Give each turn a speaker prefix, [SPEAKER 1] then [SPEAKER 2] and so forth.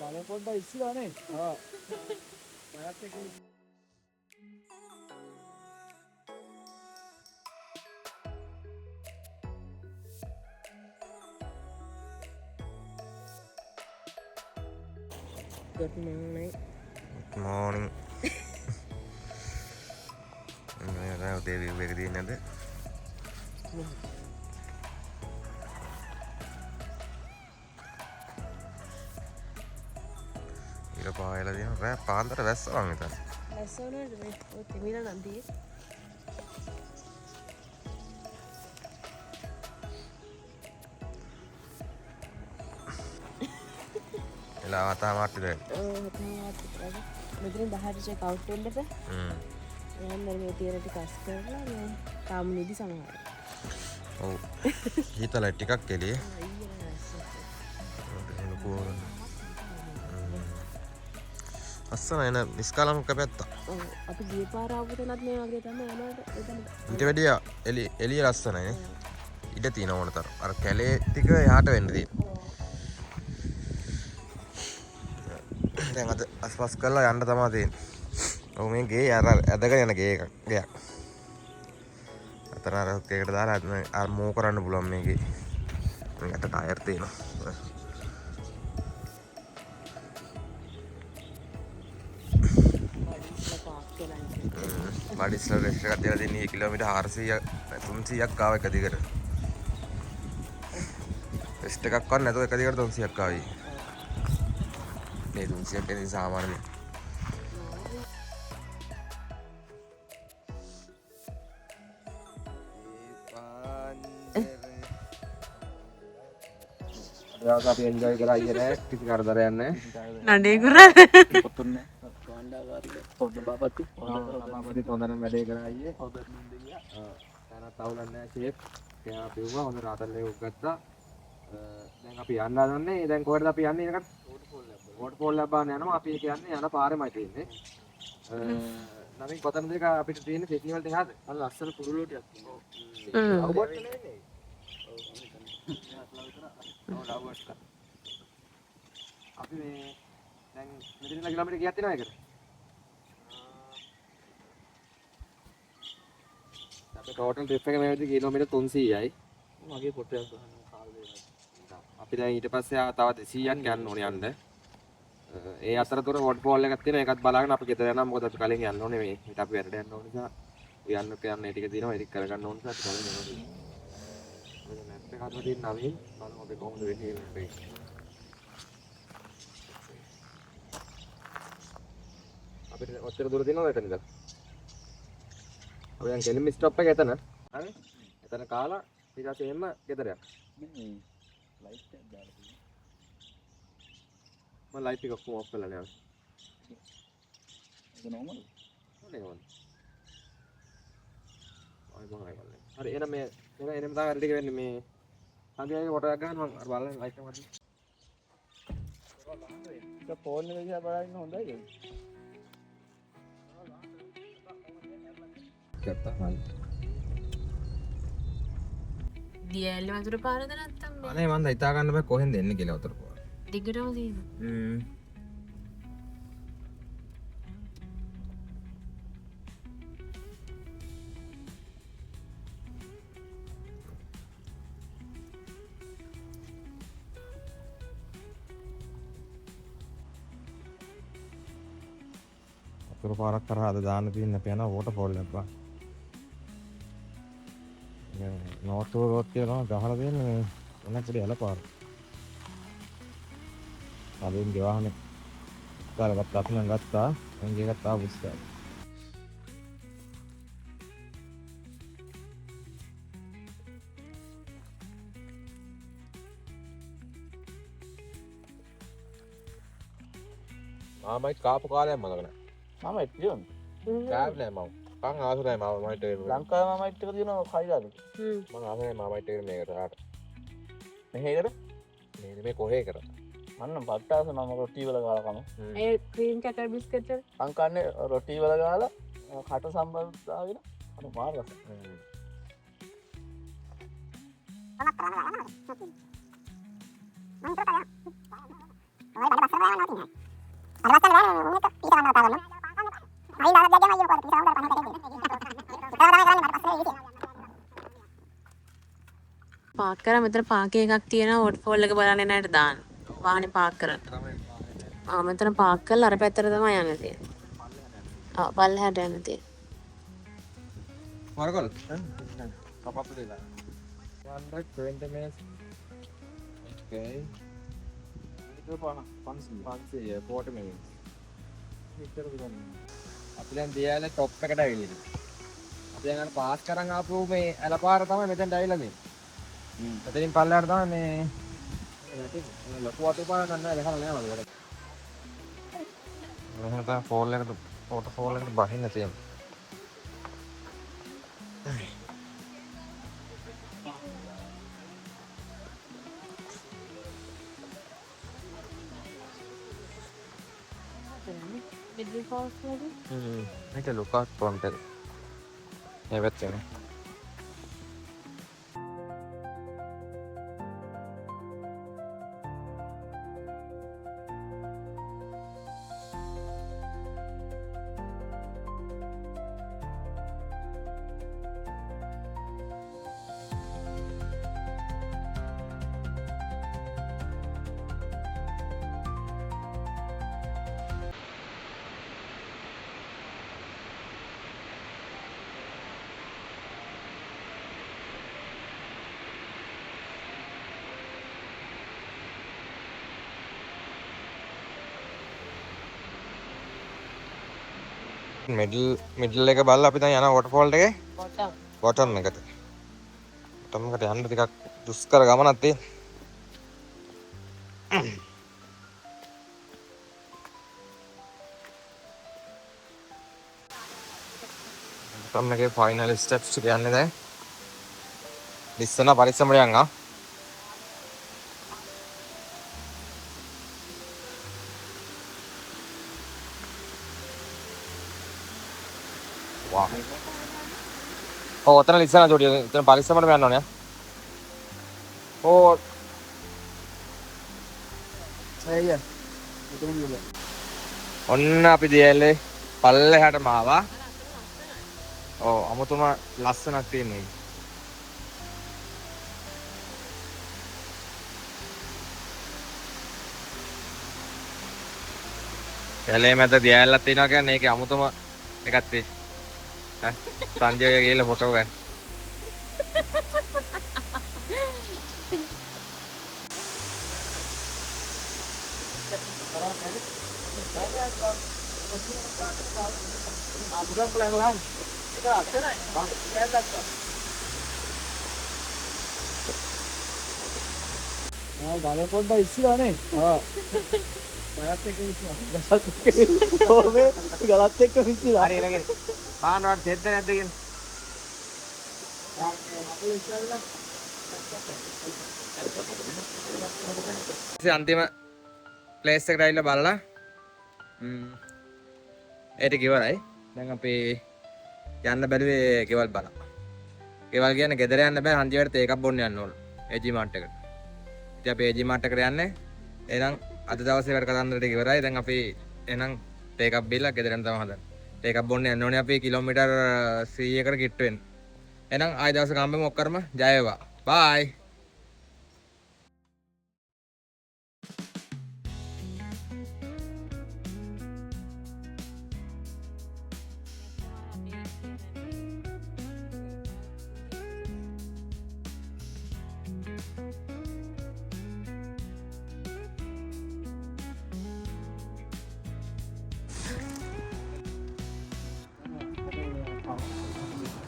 [SPEAKER 1] කාලේ පොඩ්ඩක් ඉස්සරහනේ. ආ. මයත් එක්ක
[SPEAKER 2] Good morning.
[SPEAKER 3] Good morning. Saya udah di nanti. Ira pahaya lagi nih. Raya pantar biasa orang itu.
[SPEAKER 2] Biasa orang itu, oh timira nanti.
[SPEAKER 3] Ila mata mati deh.
[SPEAKER 2] Oh, hati-hati terus. Betul bahar check out dulu deh. Yang dari tiara di kasper lah, nih. Kamu nih di sana.
[SPEAKER 3] Oh, kita lihat tikak kali.
[SPEAKER 2] Iya.
[SPEAKER 3] Asal ini sekarang kepeta.
[SPEAKER 2] Oh, aku dia parah aku tuh nanti yang agak tamu yang ada itu.
[SPEAKER 3] Ini dia Eli rasa nih. Ida tina mana tar. Ar kale tiga ya ada vendri. Yang ada aspas kalau yang ada tamu tin. Oh main gay ada kan yang gay gay. Atara kayak ada ar mau koran belum main gay. Enggak ada air tin. Badisla restaurant katanya di ini kilometer harus ya, tunsi ya kau kadigar. Restaurant kan itu kadigar tunsi ya kau. Nih tunsi ya kini sama nih. Ada apa yang enjoy kerajaan nih? Kita kerjaan nih.
[SPEAKER 2] Nanti kurang.
[SPEAKER 1] පොතුන්නේ. කාණ්ඩාකාරී පොඩ බාපති.
[SPEAKER 3] Bapak tontonan media kerajaan. Karena tahunan nih chef. Kayak apa juga, untuk rata nih ugatda. Dan api anda nih, dan kau ada api anda ini kan? Waterfall lah nih, nama api kayak anda, anda pare mati ini. Nanti kota nanti kan api itu ini festival tinggal.
[SPEAKER 1] අර ලස්සන කුරුල්ලෝ ටිකක්
[SPEAKER 3] Aku buat ini. Oh, lah buat. Api nih, dan nanti lagi lama kiat ini aja. Tapi total trip එක මේ විදිහට kilometre 300යි.
[SPEAKER 1] මගේ පොටයක් ගහනවා කාලේ.
[SPEAKER 3] අපි දැන් ඊට පස්සේ තව 200ක් යන්න ඕනේ යන්න. ඒ අතරතුර වොට්ෆෝල් එකක් තියෙනවා ඒකත් බලාගෙන අපි ගෙදර යනවා මොකද අපි කලින් යන්න ඕනේ මේ. ඊට අපි වැඩට යන්න ඕන නිසා යන්න ඒ ටික තියෙනවා ඒක කරගන්න ඕන නිසා අපි කලින් යනවා. මේ මැප් එක අතට තියෙන නවීන් බලමු අපි කොහොමද වෙන්නේ මේක. අපිට ඔච්චර දුර තියෙනවද එතනද? අපි දැන් කෙලින්ම ස්ටොප් එක එතන. හරි? එතන කාලා ඊට පස්සේ එන්න ගෙදර යන්න.
[SPEAKER 1] මේ ලයිට් එකක් දාලා තියෙනවා.
[SPEAKER 3] මම ලයිට් එක ඔක්කොම ඔෆ් කරලා යනවා.
[SPEAKER 1] ඒක නෝමල්.
[SPEAKER 3] නේ වань. ආයි මම ආයෙත්. හරි එහෙනම් මේ එනම තාම හරි ටික වෙන්නේ මේ සංගයගේ ෆොටෝ එකක් ගන්න මම අර බලන්න ලයිට් එක මත.
[SPEAKER 1] ඒක ෆෝන් එක දිහා බලන්න හොඳයි.
[SPEAKER 3] ගත්තා හරි.
[SPEAKER 2] දියැලි වතුර පාරද නැත්තම් මේ
[SPEAKER 3] අනේ මන්ද හිතා ගන්න බෑ කොහෙන්ද එන්නේ කියලා උතර පොර.
[SPEAKER 2] දිගටම තියෙනවා.
[SPEAKER 3] උතර පාරක් කරා අද දාන්න තියෙන අපි යනවා වෝටර්ෆෝල් එකක් බා. නෝට් රෝඩ් කියලා ගහලා තියෙන්නේ මොනක්ද යල පාර. අදින් ගෙවහනේ. කාලවත් අපලන් ගත්තා. මම ගියකට ආව පුස්තක. මාමයි කාපු කාලයක් මතක නැහැ.
[SPEAKER 1] මම එක්කියොන්.
[SPEAKER 3] කෑව් නෑ මම. කන් ආසුරයි මාමයිට ඒක.
[SPEAKER 1] ලංකාවේ මමයිට් එක තියෙනවා කයිලාද?
[SPEAKER 3] මම ආසයි මාමයිට ඒක මේකට ආට.
[SPEAKER 1] මෙහෙකට
[SPEAKER 3] මේ කොහේ කරා?
[SPEAKER 1] මන්න පට්ටාස නම රොටි වල ගාලා කම.
[SPEAKER 2] ඒ ක්‍රීම් කැකර් බිස්කට් එක
[SPEAKER 1] මං කන්නේ රොටි වල ගාලා කට සම්බල් දාගෙන අර මාර රස.
[SPEAKER 2] පාක් කරා මෙතන පාකේ එකක් තියෙනවා වොටර්ෆෝල් එක බලන්න එන අයට දාන්න. වාහනේ පාක් කරන්න. මෙතන පාක් කරලා අර පැත්තට තමයි යන්න තියෙන්නේ. පල්ලෙහාට යන්න තියෙන්නේ.
[SPEAKER 3] Margol. Top up dila. 120 minutes. Okay.
[SPEAKER 1] Itu pansi
[SPEAKER 3] 40 minutes. අපි දැන් දියාලේ টොප් එකට ඇවිල්ලා. අපි දැන් අර පාස් කරන් ආපු මේ ඇලපාර තමයි මෙතෙන්ට ඇවිල්ලා තියෙන්නේ. මෙතනින් පල්ලෙහාට තමයි මේ ලොකු වතුපාර ගන්න දැකලා නෑ මම. මෙහෙම තමයි ෆෝල් එකට වොටර්ෆෝල් එකට බහින්න තියෙන්නේ.
[SPEAKER 2] Middle falls වගේ.
[SPEAKER 3] මේක ලොකක් පොන්ට් එක. මේ පැත්තේ. මිඩල් එක බලලා අපි දැන් යනවා වොටර්ෆෝල් එකේ බොටම් එකට. බොටම් එකට යන්න ටිකක් දුෂ්කර ගමනක් තියෙනවා. බොටම් එකේ ෆයිනල් ස්ටෙප්ස් ටික යන්නේ දැන්. ඉස්සන පරිස්සමට යන්න. ඔතන ලිස්සන ජෝඩිය එතන පරිස්සමට යන්න ඕනේ. ඔන්න අපි දියල්ලේ පල්ලෙහාටම ආවා. අමුතුම ලස්සනක් තියෙනවා. පැලේ මැද දියල්ලක් තියෙනවා කියන්නේ ඒකේ අමුතුම එකක් තියෙනවා. සංජය ගිහලා ෆොටෝ ගන්න.
[SPEAKER 1] ගල පොඩ්ඩක් ඉස්සරහනේ. ගලත් එක්ක ඉස්සරහ.
[SPEAKER 3] හරි එනගෙන. පානවට දෙද්ද නැද්ද කියන. අන්තිම ප්ලේස් එකට ඇවිල්ලා බලලා ඒක ඉවරයි. දැන් අපි යන්න බැලුවේ ගෙවල් බලන්න. ගෙවල් කියන්නේ ගෙදර යන්න බෑ හන්දියට තේ එකක් බොන්න යන්න ඕන. ඒජි මාර්ට් එකට. ඉතින් අපි ඒජි මාර්ට් එකට යන්නේ. එහෙනම් අද දවසේ වැඩ කතන්දර ටික ඉවරයි. දැන් අපි එහෙනම් තේ එකක් බීලා ගෙදර යන්න තමයි හදන්නේ. තේ එකක් බොන්න යන්න ඕනේ අපි කිලෝමීටර් 100කට කිට්ට වෙන්න. එහෙනම් ආයෙ දවසක හම්බෙමු ඔක්කොම ජය වේවා. බයි.